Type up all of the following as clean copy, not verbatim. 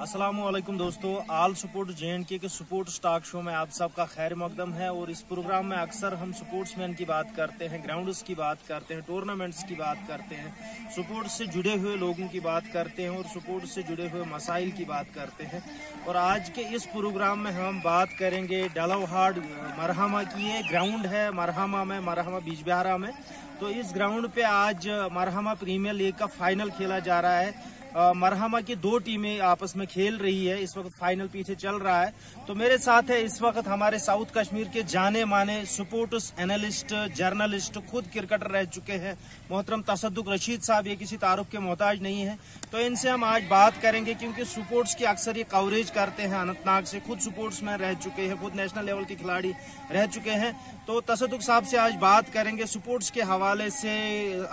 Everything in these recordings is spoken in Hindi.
अस्सलामुअलैकुम दोस्तों, आल सपोर्ट JNK के सपोर्ट स्टॉक शो में आप सबका खैर मकदम है। और इस प्रोग्राम में अक्सर हम सपोर्ट्समैन की बात करते हैं, ग्राउंड्स की बात करते हैं, टूर्नामेंट्स की बात करते हैं, सपोर्ट से जुड़े हुए लोगों की बात करते हैं और सपोर्ट से जुड़े हुए मसाइल की बात करते हैं। और आज के इस प्रोग्राम में हम बात करेंगे डलावहाड़ मरहमा की। ये ग्राउंड है मरहमा में, मरहमा बीजबिहारा में। तो इस ग्राउंड पे आज मरहमा प्रीमियर लीग का फाइनल खेला जा रहा है। मरहमा की दो टीमें आपस में खेल रही है। इस वक्त फाइनल पीछे चल रहा है। तो मेरे साथ है इस वक्त हमारे साउथ कश्मीर के जाने माने स्पोर्ट्स एनालिस्ट, जर्नलिस्ट, खुद क्रिकेटर रह चुके हैं मोहतरम तसद्दुक रशीद साहब। ये किसी तारुफ के मोहताज नहीं है। तो इनसे हम आज बात करेंगे क्योंकि स्पोर्ट्स की अक्सर ये कवरेज करते हैं अनंतनाग से, खुद स्पोर्ट्स में रह चुके हैं, खुद नेशनल लेवल के खिलाड़ी रह चुके हैं। तो तसद्दुक साहब से आज बात करेंगे स्पोर्ट्स के हवाले से,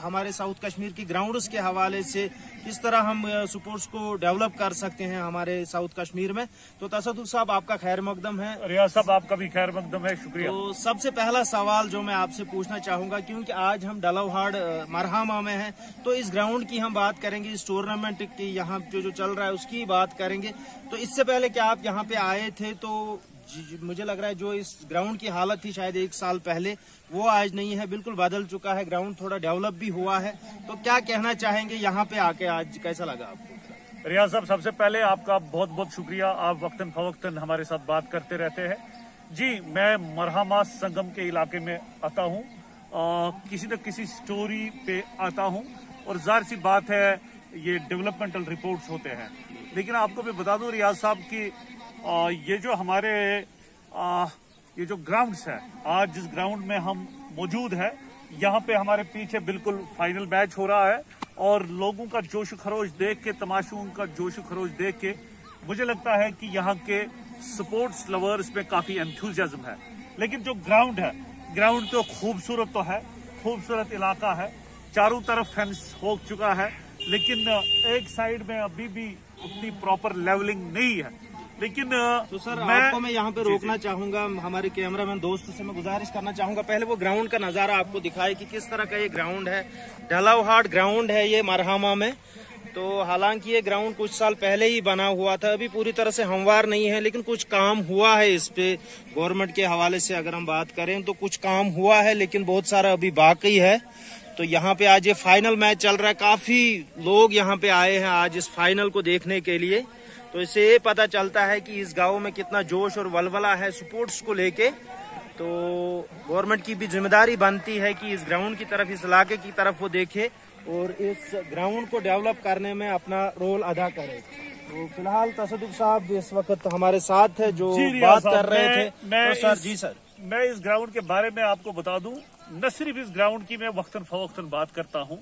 हमारे साउथ कश्मीर की ग्राउंड्स के हवाले से, किस तरह हम स्पोर्ट्स को डेवलप कर सकते हैं हमारे साउथ कश्मीर में। तो तसद्दुक साहब आपका खैर मकदम है। रियाज साहब आपका भी खैर मकदम है, शुक्रिया। तो सबसे पहला सवाल जो मैं आपसे पूछना चाहूंगा, क्योंकि आज हम डलावहाड़ मरहमा में हैं, तो इस ग्राउंड की हम बात करेंगे, इस टूर्नामेंट की यहाँ जो चल रहा है उसकी बात करेंगे। तो इससे पहले क्या आप यहाँ पे आए थे? तो मुझे लग रहा है जो इस ग्राउंड की हालत थी शायद 1 साल पहले, वो आज नहीं है, बिल्कुल बदल चुका है। ग्राउंड थोड़ा डेवलप भी हुआ है। तो क्या कहना चाहेंगे यहाँ पे आके, आज कैसा लगा आपको? रियाज साहब, सबसे पहले आपका बहुत बहुत शुक्रिया। आप वक्तन फवक्तन हमारे साथ बात करते रहते हैं। जी, मैं मरहमा संगम के इलाके में आता हूँ, किसी न किसी स्टोरी पे आता हूँ, और जाहिर सी बात है ये डेवलपमेंटल रिपोर्ट्स होते हैं। लेकिन आपको मैं बता दूं रियाज साहब की ये जो हमारे ये जो ग्राउंड्स है, आज जिस ग्राउंड में हम मौजूद है, यहाँ पे हमारे पीछे बिल्कुल फाइनल मैच हो रहा है। और लोगों का जोश खरोश देख के, तमाशों का जोश खरोश देख के मुझे लगता है कि यहाँ के स्पोर्ट्स लवर्स में काफी एंथुजियाज्म है। लेकिन जो ग्राउंड है, ग्राउंड तो खूबसूरत तो है, खूबसूरत इलाका है, चारों तरफ फेंस हो चुका है, लेकिन एक साइड में अभी भी उतनी प्रॉपर लेवलिंग नहीं है। लेकिन तो सर आपको मैं यहाँ पे रोकना चाहूंगा, हमारे कैमरामैन दोस्त से मैं गुजारिश करना चाहूंगा, पहले वो ग्राउंड का नजारा आपको दिखाए कि किस तरह का ये ग्राउंड है। डलावहाड़ ग्राउंड है ये मरहमा में। तो हालांकि ये ग्राउंड कुछ साल पहले ही बना हुआ था, अभी पूरी तरह से हमवार नहीं है, लेकिन कुछ काम हुआ है इस पे। गवर्नमेंट के हवाले से अगर हम बात करें तो कुछ काम हुआ है, लेकिन बहुत सारा अभी बाकी है। तो यहाँ पे आज ये फाइनल मैच चल रहा है, काफी लोग यहाँ पे आए हैं आज इस फाइनल को देखने के लिए। तो इससे ये पता चलता है कि इस गांव में कितना जोश और वलवला है स्पोर्ट्स को लेके। तो गवर्नमेंट की भी जिम्मेदारी बनती है कि इस ग्राउंड की तरफ, इस इलाके की तरफ वो देखे और इस ग्राउंड को डेवलप करने में अपना रोल अदा करे। तो फिलहाल तसद्दुक साहब इस वक्त हमारे साथ है जो बात कर रहे थे। तो सर जी सर, मैं इस ग्राउंड के बारे में आपको बता दूं, न सिर्फ इस ग्राउंड की मैं वक्तन फवक्तन बात करता हूं,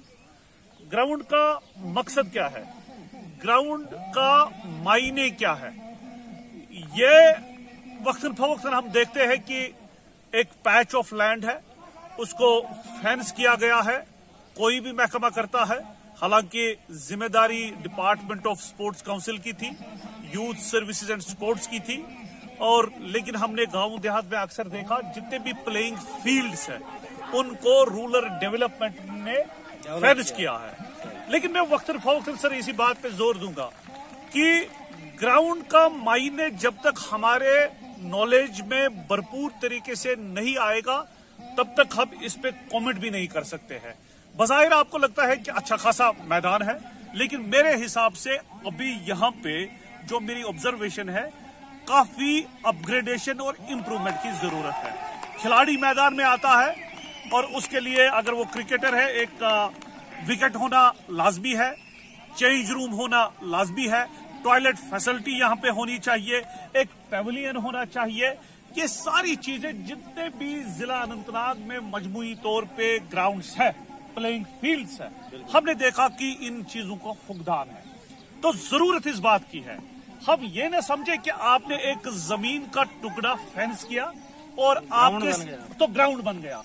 ग्राउंड का मकसद क्या है, ग्राउंड का मायने क्या है, ये वक्तन फवक्तन हम देखते हैं कि एक पैच ऑफ लैंड है, उसको फेंस किया गया है, कोई भी महकमा करता है। हालांकि जिम्मेदारी डिपार्टमेंट ऑफ स्पोर्ट्स काउंसिल की थी, यूथ सर्विसेज एंड स्पोर्ट्स की थी, और लेकिन हमने गांव देहात में अक्सर देखा जितने भी प्लेइंग फील्ड्स हैं उनको रूरल डेवलपमेंट ने फेंस किया है। लेकिन मैं वक्तन फवक्तन सर इसी बात पे जोर दूंगा कि ग्राउंड का मायने जब तक हमारे नॉलेज में भरपूर तरीके से नहीं आएगा तब तक हम इस पे कमेंट भी नहीं कर सकते हैं। बज़ाहिर आपको लगता है कि अच्छा खासा मैदान है, लेकिन मेरे हिसाब से अभी यहाँ पे जो मेरी ऑब्जर्वेशन है, काफी अपग्रेडेशन और इम्प्रूवमेंट की जरूरत है। खिलाड़ी मैदान में आता है और उसके लिए अगर वो क्रिकेटर है, एक विकेट होना लाजमी है, चेंज रूम होना लाजमी है, टॉयलेट फैसिलिटी यहाँ पे होनी चाहिए, एक पेविलियन होना चाहिए। ये सारी चीजें जितने भी जिला अनंतनाग में मजमूई तौर पे ग्राउंड्स है, प्लेइंग फील्ड्स है, हमने देखा कि इन चीजों का फुकदान है। तो जरूरत इस बात की है, हम ये न समझे कि आपने एक जमीन का टुकड़ा फेंस किया और आपके तो ग्राउंड बन गया।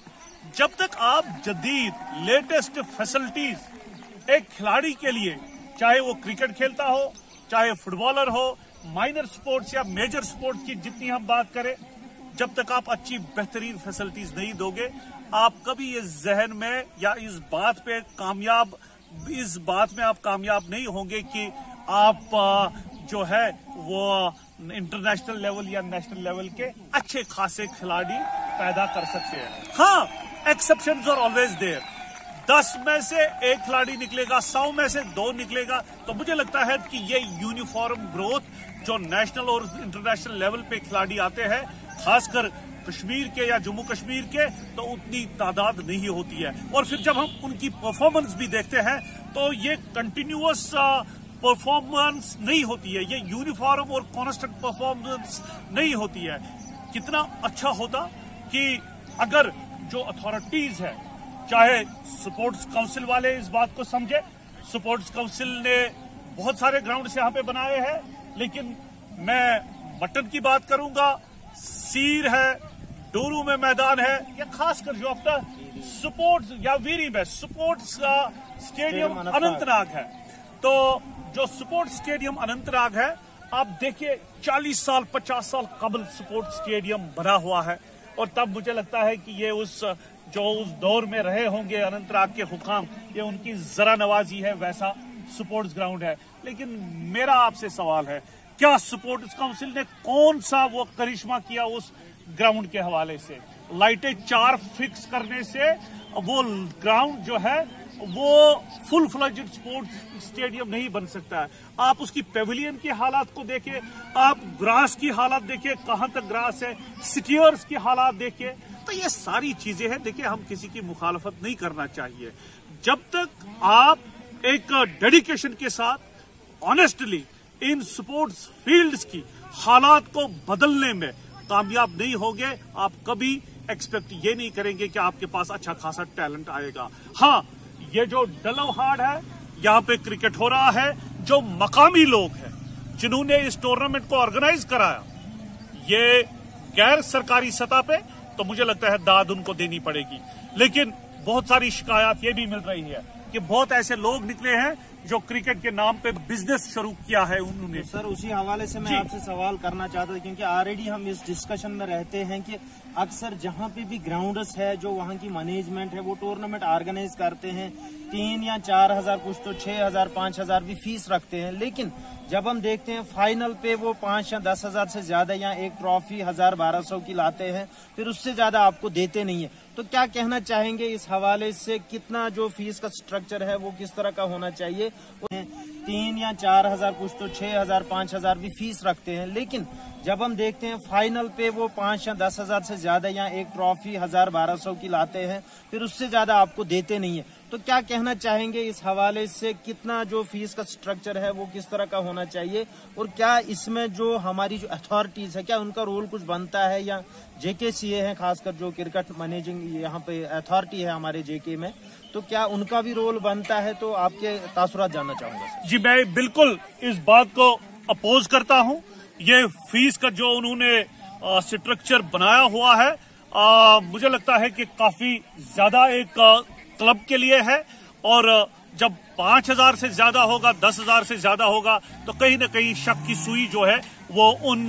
जब तक आप जदीद लेटेस्ट फैसिलिटीज एक खिलाड़ी के लिए, चाहे वो क्रिकेट खेलता हो, चाहे फुटबॉलर हो, माइनर स्पोर्ट्स या मेजर स्पोर्ट्स की जितनी हम बात करें, जब तक आप अच्छी बेहतरीन फैसिलिटीज नहीं दोगे, आप कभी इस जहन में या इस बात में आप कामयाब नहीं होंगे कि आप जो है वो इंटरनेशनल लेवल या नेशनल लेवल के अच्छे खासे खिलाड़ी पैदा कर सकते हैं। हाँ, एक्सेप्शंस आर ऑलवेज देयर। 10 में से 1 खिलाड़ी निकलेगा, 100 में से 2 निकलेगा। तो मुझे लगता है कि ये यूनिफॉर्म ग्रोथ जो नेशनल और इंटरनेशनल लेवल पे खिलाड़ी आते हैं, खासकर कश्मीर के या जम्मू कश्मीर के, तो उतनी तादाद नहीं होती है। और फिर जब हम उनकी परफॉर्मेंस भी देखते हैं तो ये कंटिन्यूअस परफॉर्मेंस नहीं होती है, ये यूनिफॉर्म और कॉन्स्टेंट परफॉर्मेंस नहीं होती है। कितना अच्छा होता कि अगर जो अथॉरिटीज है, चाहे स्पोर्ट्स काउंसिल वाले इस बात को समझे। स्पोर्ट्स काउंसिल ने बहुत सारे ग्राउंड्स यहाँ पे बनाए हैं, लेकिन मैं मटन की बात करूंगा, सीर है, डोरू में मैदान है, या खासकर जो अपना स्पोर्ट्स या वीरी में स्पोर्ट्स स्टेडियम अनंतनाग है। तो जो स्पोर्ट्स स्टेडियम अनंतनाग है, आप देखिए 40 साल 50 साल कबल स्पोर्ट्स स्टेडियम बना हुआ है। और तब मुझे लगता है कि ये उस दौर में रहे होंगे अनंतनाग के हुकाम, ये उनकी जरा नवाजी है, वैसा स्पोर्ट्स ग्राउंड है। लेकिन मेरा आपसे सवाल है, क्या स्पोर्ट्स काउंसिल ने कौन सा वो करिश्मा किया उस ग्राउंड के हवाले से? लाइटें 4 फिक्स करने से वो ग्राउंड जो है वो फुल फ्लेज्ड स्पोर्ट्स स्टेडियम नहीं बन सकता है। आप उसकी पेविलियन की हालात को देखिए, आप ग्रास की हालात देखिए, कहां तक ग्रास है, स्टीयर्स की हालात देखिए। तो ये सारी चीजें हैं। देखिए, हम किसी की मुखालफत नहीं करना चाहिए। जब तक आप एक डेडिकेशन के साथ ऑनेस्टली इन स्पोर्ट्स फील्ड्स की हालात को बदलने में कामयाब नहीं होंगे, आप कभी एक्सपेक्ट ये नहीं करेंगे कि आपके पास अच्छा खासा टैलेंट आएगा। हाँ, ये जो डलवहाड़ है, यहाँ पे क्रिकेट हो रहा है, जो मकामी लोग हैं जिन्होंने इस टूर्नामेंट को ऑर्गेनाइज कराया, ये गैर सरकारी सतह पे, तो मुझे लगता है दाद उनको देनी पड़ेगी। लेकिन बहुत सारी शिकायत ये भी मिल रही है कि बहुत ऐसे लोग निकले हैं जो क्रिकेट के नाम पे बिजनेस शुरू किया है उन्होंने। तो सर, उसी हवाले से मैं आपसे सवाल करना चाहता था, क्योंकि ऑलरेडी हम इस डिस्कशन में रहते हैं कि अक्सर जहां पे भी ग्राउंड्स है, जो वहां की मैनेजमेंट है, वो टूर्नामेंट ऑर्गेनाइज करते हैं, 3 या 4 हजार, कुछ तो 6 हजार 5 हजार भी फीस रखते हैं। लेकिन जब हम देखते हैं फाइनल पे वो 5 या 10 हजार से ज्यादा या एक ट्रॉफी 1000-1200 की लाते हैं, फिर उससे ज्यादा आपको देते नहीं है। तो क्या कहना चाहेंगे इस हवाले से? कितना जो फीस का स्ट्रक्चर है वो किस तरह का होना चाहिए? 3 या 4 हजार, कुछ तो 6 हजार 5 हजार भी फीस रखते हैं। लेकिन जब हम देखते हैं फाइनल पे वो 5 या 10 हजार से ज्यादा या एक ट्रॉफी 1000-1200 की लाते हैं, फिर उससे ज्यादा आपको देते नहीं है। तो क्या कहना चाहेंगे इस हवाले से? कितना जो फीस का स्ट्रक्चर है वो किस तरह का होना चाहिए? और क्या इसमें जो हमारी जो अथॉरिटीज है, क्या उनका रोल कुछ बनता है? या JKCA है, खासकर जो क्रिकेट मैनेजिंग यहाँ पे अथॉरिटी है हमारे JK में, तो क्या उनका भी रोल बनता है? तो आपके तासुरात जानना चाहूंगा। जी, मैं बिल्कुल इस बात को अपोज करता हूँ। ये फीस का जो उन्होंने स्ट्रक्चर बनाया हुआ है, मुझे लगता है कि काफी ज्यादा एक क्लब के लिए है। और जब 5000 से ज्यादा होगा, 10,000 से ज्यादा होगा, तो कहीं ना कहीं शक की सुई जो है वो उन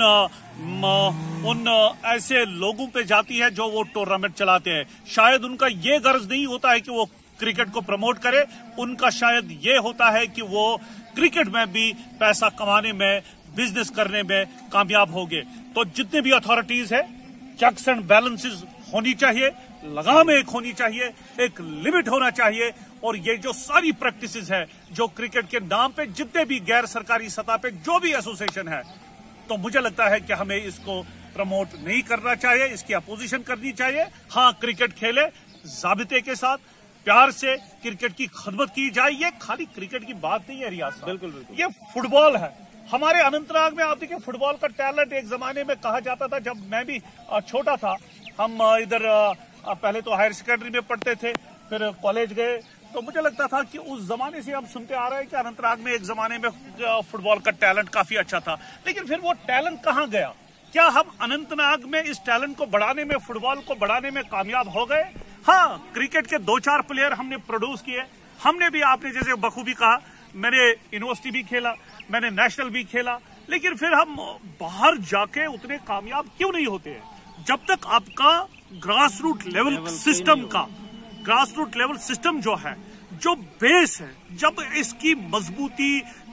ऐसे लोगों पे जाती है जो वो टूर्नामेंट चलाते हैं। शायद उनका ये गर्ज नहीं होता है कि वो क्रिकेट को प्रमोट करे, उनका शायद ये होता है कि वो क्रिकेट में भी पैसा कमाने में, बिजनेस करने में कामयाब होंगे। तो जितने भी अथॉरिटीज है, चेक्स एंड बैलेंसेस होनी चाहिए, लगाम एक होनी चाहिए, एक लिमिट होना चाहिए। और ये जो सारी प्रैक्टिसेस है जो क्रिकेट के नाम पे जितने भी गैर सरकारी सतह पे जो भी एसोसिएशन है, तो मुझे लगता है कि हमें इसको प्रमोट नहीं करना चाहिए, इसकी अपोजिशन करनी चाहिए। हाँ, क्रिकेट खेले जाबिते के साथ, प्यार से क्रिकेट की खिदमत की जाए। ये खाली क्रिकेट की बात नहीं है रियाज साहब, बिल्कुल बिल्कुल, ये फुटबॉल है। हमारे अनंतनाग में आप देखिए, फुटबॉल का टैलेंट एक जमाने में कहा जाता था, जब मैं भी छोटा था। हम इधर पहले तो हायर सेकेंडरी में पढ़ते थे, फिर कॉलेज गए, तो मुझे लगता था कि उस जमाने से हम सुनते आ रहे हैं कि अनंतनाग में एक जमाने में फुटबॉल का टैलेंट काफी अच्छा था। लेकिन फिर वो टैलेंट कहाँ गया? क्या हम अनंतनाग में इस टैलेंट को बढ़ाने में, फुटबॉल को बढ़ाने में कामयाब हो गए? हाँ, क्रिकेट के 2-4 प्लेयर हमने प्रोड्यूस किए। हमने भी, आपने जैसे बखूबी कहा, मैंने यूनिवर्सिटी भी खेला, मैंने नेशनल भी खेला, लेकिन फिर हम बाहर जाके उतने कामयाब क्यों नहीं होते हैं? जब तक आपका ग्रास रूट लेवल सिस्टम जो है, जो बेस है, जब इसकी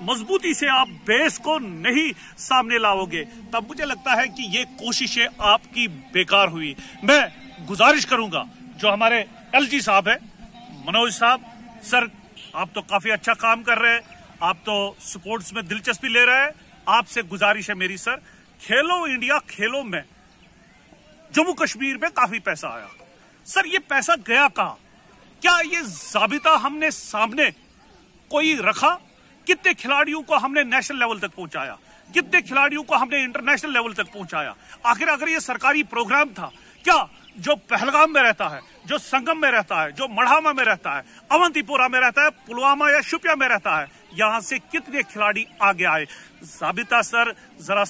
मजबूती से आप बेस को नहीं सामने लाओगे, तब मुझे लगता है कि ये कोशिशें आपकी बेकार हुई। मैं गुजारिश करूंगा जो हमारे एलजी साहब है, मनोज साहब, सर आप तो काफी अच्छा काम कर रहे हैं, आप तो स्पोर्ट्स में दिलचस्पी ले रहे हैं, आपसे गुजारिश है मेरी सर, खेलो इंडिया खेलो में जम्मू कश्मीर में काफी पैसा आया, सर ये पैसा गया कहां? क्या ये जाबिता हमने सामने कोई रखा? कितने खिलाड़ियों को हमने नेशनल लेवल तक पहुंचाया, कितने खिलाड़ियों को हमने इंटरनेशनल लेवल तक पहुंचाया? आखिर अगर ये सरकारी प्रोग्राम था, क्या जो पहलगाम में रहता है, जो संगम में रहता है, जो मढ़ामा में रहता है, अवंतीपोरा में रहता है, पुलवामा या शुपिया में रहता है, यहां से कितने खिलाड़ी आगे आए? जाबिता सर जरा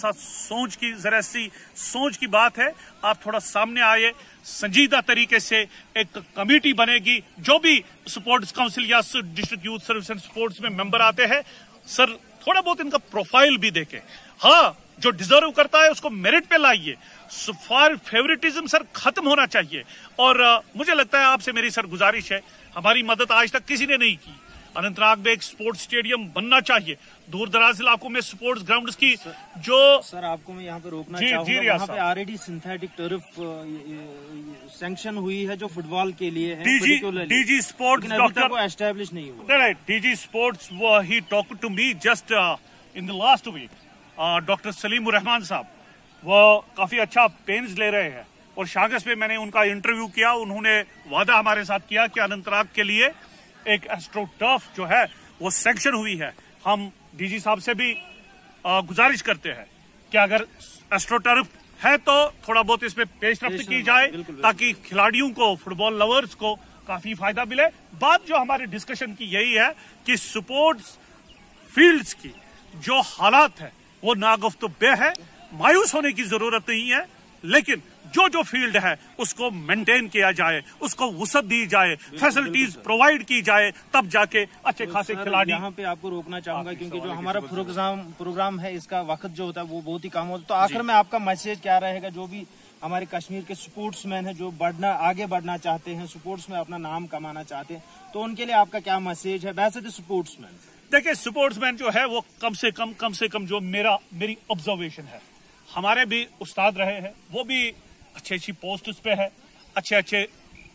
सी सोच की बात है, आप थोड़ा सामने आए, संजीदा तरीके से एक कमेटी बनेगी, जो भी स्पोर्ट्स काउंसिल या district youth service and sports में मेंबर आते हैं, सर थोड़ा बहुत इनका प्रोफाइल भी देखें, हाँ जो डिजर्व करता है उसको मेरिट पे लाइए, फेवरेटिज्म सर खत्म होना चाहिए। और मुझे लगता है आपसे मेरी सर गुजारिश है, हमारी मदद आज तक किसी ने नहीं की, अनंतनाग में एक स्पोर्ट्स स्टेडियम बनना चाहिए, दूर दराज इलाकों में स्पोर्ट्स ग्राउंड्स की जो सर आपको मैं यहाँ पे रोकना चाहूंगा, वहाँ पे ऑलरेडी सिंथेटिक टर्फ सैंक्शन हुई है जो फुटबॉल के लिए है, डीजी स्पोर्ट्स डॉक्टर वो एस्टेब्लिश नहीं हुआ। DG sports he talk to me just in the last week, doctor Salim Rahman sahab वो काफी अच्छा पेन्स ले रहे हैं, और शागस पे मैंने उनका इंटरव्यू किया, उन्होंने वादा हमारे साथ किया कि अनंतनाग के लिए एक एस्ट्रो टर्फ जो है वो सैंक्शन हुई है। हम डीजी साहब से भी गुजारिश करते हैं कि अगर एस्ट्रो टर्फ है तो थोड़ा बहुत इसमें पेशरफ्त की जाए, ताकि खिलाड़ियों को, फुटबॉल लवर्स को काफी फायदा मिले। बात जो हमारे डिस्कशन की यही है कि स्पोर्ट्स फील्ड्स की जो हालात है वो नागुफ्तबे है, मायूस होने की जरूरत नहीं है, लेकिन जो फील्ड है उसको मेंटेन किया जाए, उसको वसअत दी जाए, फैसिलिटीज प्रोवाइड की जाए, तब जाके अच्छे खासे खिलाड़ी। यहाँ पे आपको रोकना चाहूंगा क्योंकि जो हमारा प्रोग्राम है इसका वक्त जो होता है वो बहुत ही कम होता है, तो आखिर में आपका मैसेज क्या रहेगा जो भी हमारे कश्मीर के स्पोर्ट्समैन है जो आगे बढ़ना चाहते हैं, स्पोर्ट्स में अपना नाम कमाना चाहते हैं, तो उनके लिए आपका क्या मैसेज है? वैसे तो स्पोर्ट्समैन, देखिए स्पोर्ट्समैन जो है वो कम से कम जो मेरी ऑब्जर्वेशन है, हमारे भी उस्ताद रहे हैं, वो भी अच्छी पोस्ट पे है, अच्छे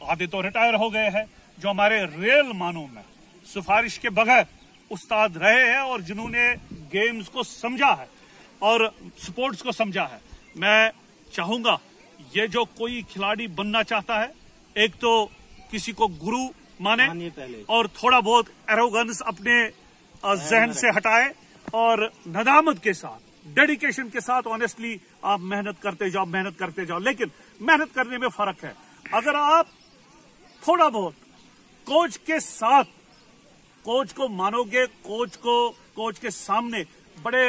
आधे तो रिटायर हो गए हैं, जो हमारे रियल मानों में सिफारिश के बगैर उस्ताद रहे हैं और जिन्होंने गेम्स को समझा है और स्पोर्ट्स को समझा है। मैं चाहूंगा ये जो कोई खिलाड़ी बनना चाहता है, एक तो किसी को गुरु माने और थोड़ा बहुत एरोगेंस अपने जहन से हटाए और नदामत के साथ, डेडिकेशन के साथ ऑनेस्टली आप मेहनत करते जाओ, लेकिन मेहनत करने में फर्क है। अगर आप थोड़ा बहुत कोच के साथ, कोच को मानोगे, कोच के सामने बड़े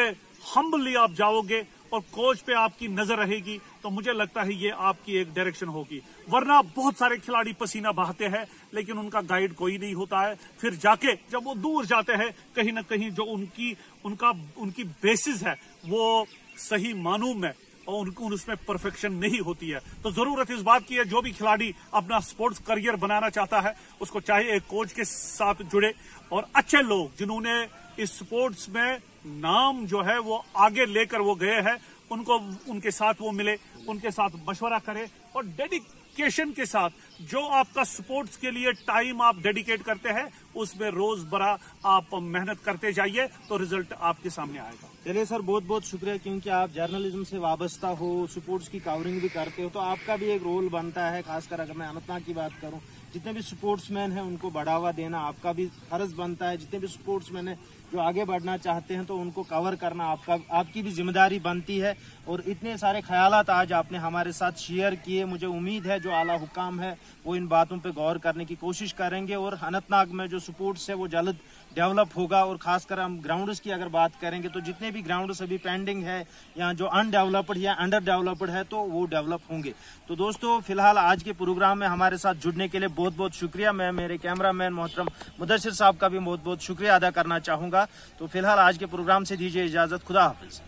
हम्बली आप जाओगे और कोच पे आपकी नजर रहेगी, तो मुझे लगता है ये आपकी एक डायरेक्शन होगी। वरना बहुत सारे खिलाड़ी पसीना बहाते हैं लेकिन उनका गाइड कोई नहीं होता है, फिर जाके जब वो दूर जाते हैं कहीं ना कहीं जो उनकी बेसिस है वो सही मानूं में और उसमें परफेक्शन नहीं होती है। तो जरूरत इस बात की है, जो भी खिलाड़ी अपना स्पोर्ट्स करियर बनाना चाहता है उसको चाहिए एक कोच के साथ जुड़े और अच्छे लोग जिन्होंने इस स्पोर्ट्स में नाम जो है वो आगे लेकर वो गए हैं, उनके साथ वो मिले, उनके साथ मशवरा करे और डेडिकेशन के साथ जो आपका स्पोर्ट्स के लिए टाइम आप डेडिकेट करते हैं उसमें रोज बरा आप मेहनत करते जाइए तो रिजल्ट आपके सामने आएगा। चलिए सर, बहुत बहुत शुक्रिया, क्योंकि आप जर्नलिज्म से वाबस्ता हो, स्पोर्ट्स की कवरिंग भी करते हो, तो आपका भी एक रोल बनता है। खासकर अगर मैं अनंतनाग की बात करूं, जितने भी स्पोर्ट्समैन हैं उनको बढ़ावा देना आपका भी फर्ज बनता है। जितने भी स्पोर्ट्समैन हैं जो आगे बढ़ना चाहते हैं तो उनको कवर करना आपकी भी जिम्मेदारी बनती है। और इतने सारे ख्यालात आज आपने हमारे साथ शेयर किए, मुझे उम्मीद है जो आला हुकाम है वो इन बातों पे गौर करने की कोशिश करेंगे और अनंतनाग में जो स्पोर्ट्स है वो जल्द डेवलप होगा। और खासकर हम ग्राउंड्स की अगर बात करेंगे तो जितने भी ग्राउंड्स अभी पेंडिंग है या जो अनडेवलप्ड या अंडर डेवलप्ड है तो वो डेवलप होंगे। तो दोस्तों, फिलहाल आज के प्रोग्राम में हमारे साथ जुड़ने के लिए बहुत बहुत शुक्रिया। मैं मेरे कैमरामैन मोहतरम मुदस्सिर साहब का भी बहुत बहुत शुक्रिया अदा करना चाहूंगा। तो फिलहाल आज के प्रोग्राम से दीजिए इजाजत, खुदा हाफिज।